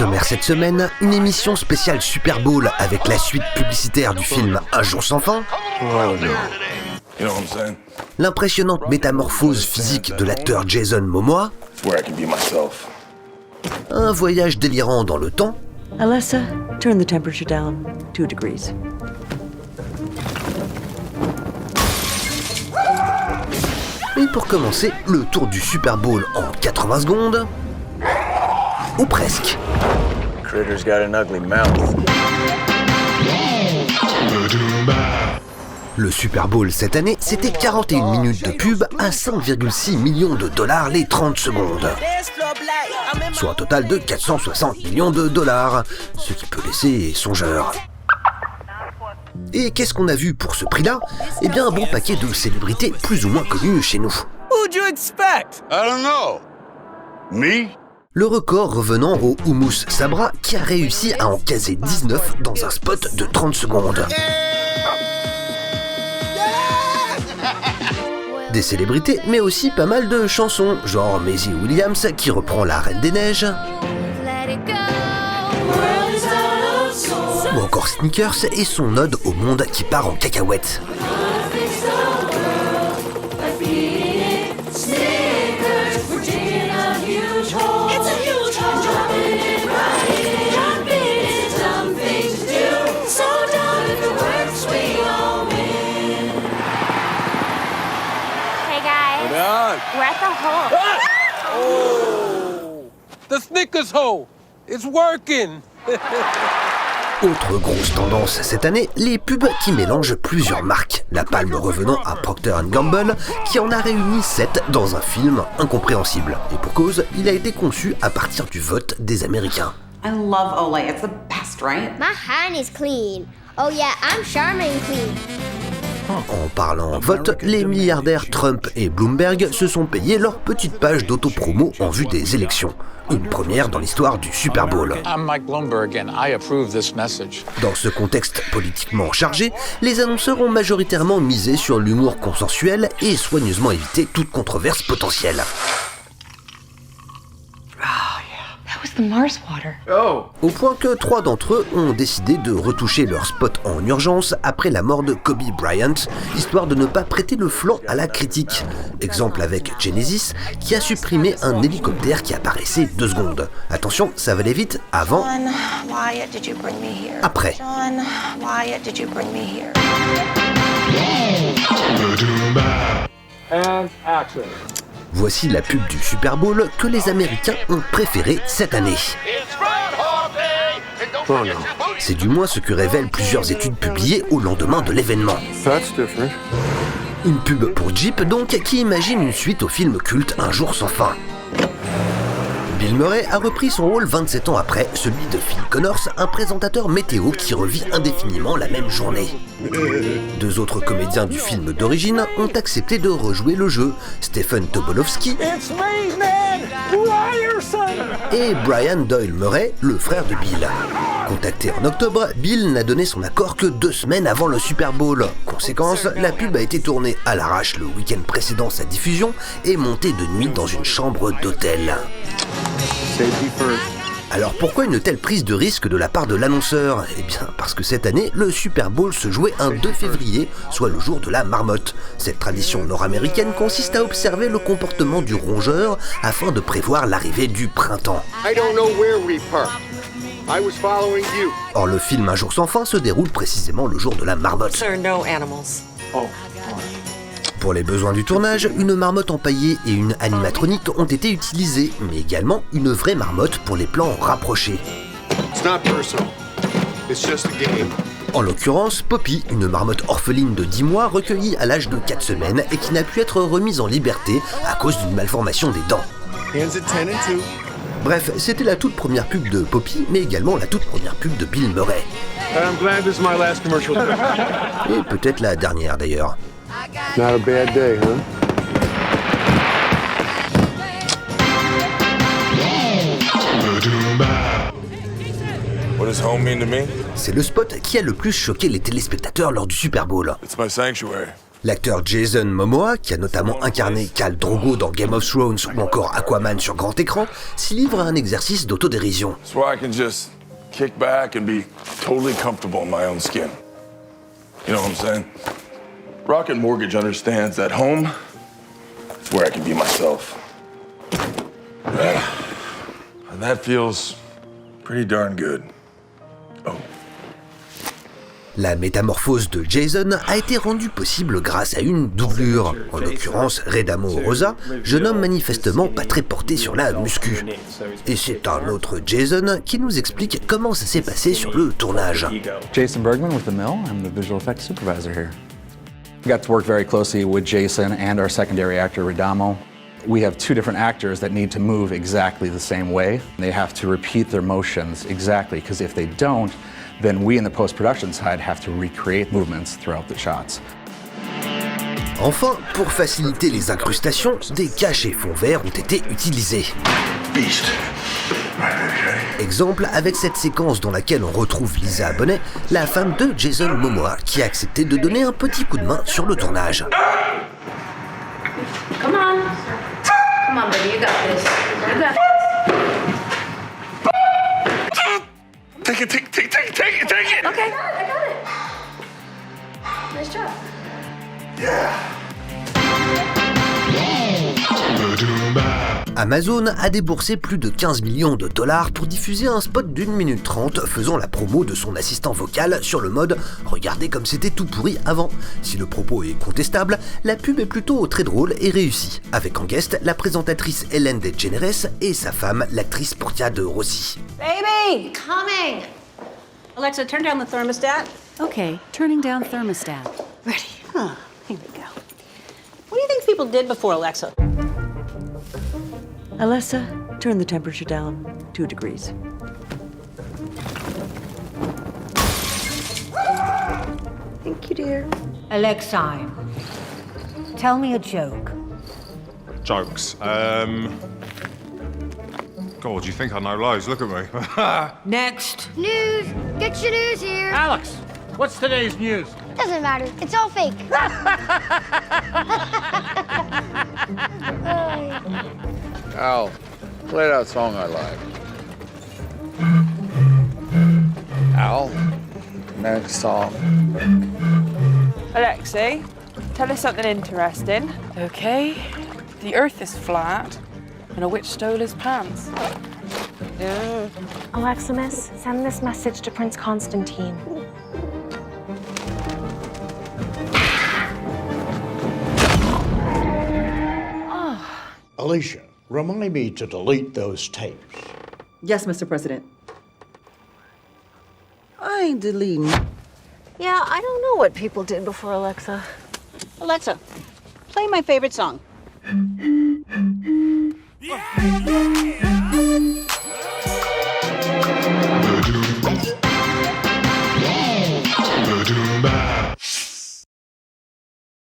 sommaire cette semaine, une émission spéciale Super Bowl avec la suite publicitaire du film Un jour sans fin, l'impressionnante métamorphose physique de l'acteur Jason Momoa, un voyage délirant dans le temps, Alessa, turn the temperature down 2 degrees. et pour commencer, le tour du Super Bowl en 80 secondes, ou presque. Critter's got an ugly mouth. Le Super Bowl cette année, c'était 41 minutes de pub à 5,6 millions de dollars les 30 secondes. Soit un total de 460 millions de dollars, ce qui peut laisser songeur. Et qu'est-ce qu'on a vu pour ce prix-là ? Eh bien, un bon paquet de célébrités plus ou moins connues chez nous. Who'd you expect? I don't know. Me? Le record revenant au Hummus Sabra qui a réussi à en caser 19 dans un spot de 30 secondes. Des célébrités, mais aussi pas mal de chansons, genre Maisie Williams qui reprend La Reine des Neiges, ou encore Sneakers et son ode au monde qui part en cacahuète. We're at the hole. Ah! Oh! The Snickers hole! It's working! Autre grosse tendance cette année, les pubs qui mélangent plusieurs marques. La palme revenant à Procter & Gamble, qui en a réuni 7 dans un film incompréhensible. Et pour cause, il a été conçu à partir du vote des Américains. I love Olay. It's the best, right? My hand is clean. Oh yeah, I'm Charmin clean. En parlant vote, les milliardaires Trump et Bloomberg se sont payés leur petite page d'autopromo en vue des élections. Une première dans l'histoire du Super Bowl. I'm Mike Bloomberg and I approve this message. Dans ce contexte politiquement chargé, les annonceurs ont majoritairement misé sur l'humour consensuel et soigneusement évité toute controverse potentielle. That was the Mars water. Au point que 3 d'entre eux ont décidé de retoucher leur spot en urgence après la mort de Kobe Bryant, histoire de ne pas prêter le flanc à la critique. Exemple avec Genesis, qui a supprimé un hélicoptère qui apparaissait 2 secondes. Attention, ça va aller vite, avant, après. And action. Voici la pub du Super Bowl que les Américains ont préférée cette année. C'est du moins ce que révèlent plusieurs études publiées au lendemain de l'événement. That's different. Une pub pour Jeep donc qui imagine une suite au film culte Un jour sans fin. Bill Murray a repris son rôle 27 ans après, celui de Phil Connors, un présentateur météo qui revit indéfiniment la même journée. 2 autres comédiens du film d'origine ont accepté de rejouer le jeu, Stephen Tobolowsky et Brian Doyle Murray, le frère de Bill. Contacté en octobre, Bill n'a donné son accord que 2 semaines avant le Super Bowl. Conséquence, la pub a été tournée à l'arrache le week-end précédent sa diffusion et montée de nuit dans une chambre d'hôtel. Alors pourquoi une telle prise de risque de la part de l'annonceur ? Eh bien parce que cette année, le Super Bowl se jouait un 2 février, soit le jour de la marmotte. Cette tradition nord-américaine consiste à observer le comportement du rongeur afin de prévoir l'arrivée du printemps. Or le film Un jour sans fin se déroule précisément le jour de la marmotte. Sir, no animals. Pour les besoins du tournage, une marmotte empaillée et une animatronique ont été utilisées, mais également une vraie marmotte pour les plans rapprochés. En l'occurrence, Poppy, une marmotte orpheline de 10 mois recueillie à l'âge de 4 semaines et qui n'a pu être remise en liberté à cause d'une malformation des dents. Bref, c'était la toute première pub de Poppy, mais également la toute première pub de Bill Murray. Et peut-être la dernière d'ailleurs. Not a bad day, huh? What does home mean to me? C'est le spot qui a le plus choqué les téléspectateurs lors du Super Bowl. It's my sanctuary. L'acteur Jason Momoa, qui a notamment incarné Khal Drogo dans Game of Thrones ou encore Aquaman sur grand écran, s'y livre à un exercice d'autodérision. So I can just kick back and be totally comfortable in my own skin. You know what I'm saying? Rocket Mortgage understands that home is where I can be myself. And that feels pretty darn good. Oh. La métamorphose de Jason a été rendue possible grâce à une doublure, en l'occurrence Redamo Rosa, jeune homme manifestement pas très porté sur la muscu. Et c'est un autre Jason qui nous explique comment ça s'est passé sur le tournage. Jason Bergman with The Mill, I'm the visual effects supervisor here. I got to work very closely with Jason and our secondary actor Redamo. We have two different actors that need to move exactly the same way. They have to repeat their motions exactly, because if they don't, then we in the post-production side have to recreate movements throughout the shots. Enfin, pour faciliter les incrustations, des caches et fonds verts ont été utilisés. Beast. Exemple avec cette séquence dans laquelle on retrouve Lisa Bonet, la femme de Jason Momoa, qui a accepté de donner un petit coup de main sur le tournage. Come on. Come on, baby, you got this. You got this. Take it! Okay, I got it. Nice job. Yeah. Amazon a déboursé plus de 15 millions de dollars pour diffuser un spot d'1 minute 30 faisant la promo de son assistant vocal sur le mode « Regardez comme c'était tout pourri avant ». Si le propos est contestable, la pub est plutôt très drôle et réussie, avec en guest la présentatrice Ellen DeGeneres et sa femme, l'actrice Portia de Rossi. Baby! Coming! Alexa, turn down the thermostat. Okay, turning down thermostat. Ready. Huh, here we go. What do you think people did before Alexa? Alexa, turn the temperature down 2 degrees. Thank you, dear. Alexa, tell me a joke. Jokes. God, you think I know loads? Look at me. Next. News! Get your news here! Alex, what's today's news? Doesn't matter. It's all fake. Al, play that song I like. Al, next song. Alexei, tell us something interesting. Okay. The Earth is flat, and a witch stole his pants. Aleximus, send this message to Prince Constantine. Alicia, remind me to delete those tapes. Yes, Mr. President. I ain't deleting. Yeah, I don't know what people did before Alexa. Alexa, play my favorite song. Yeah!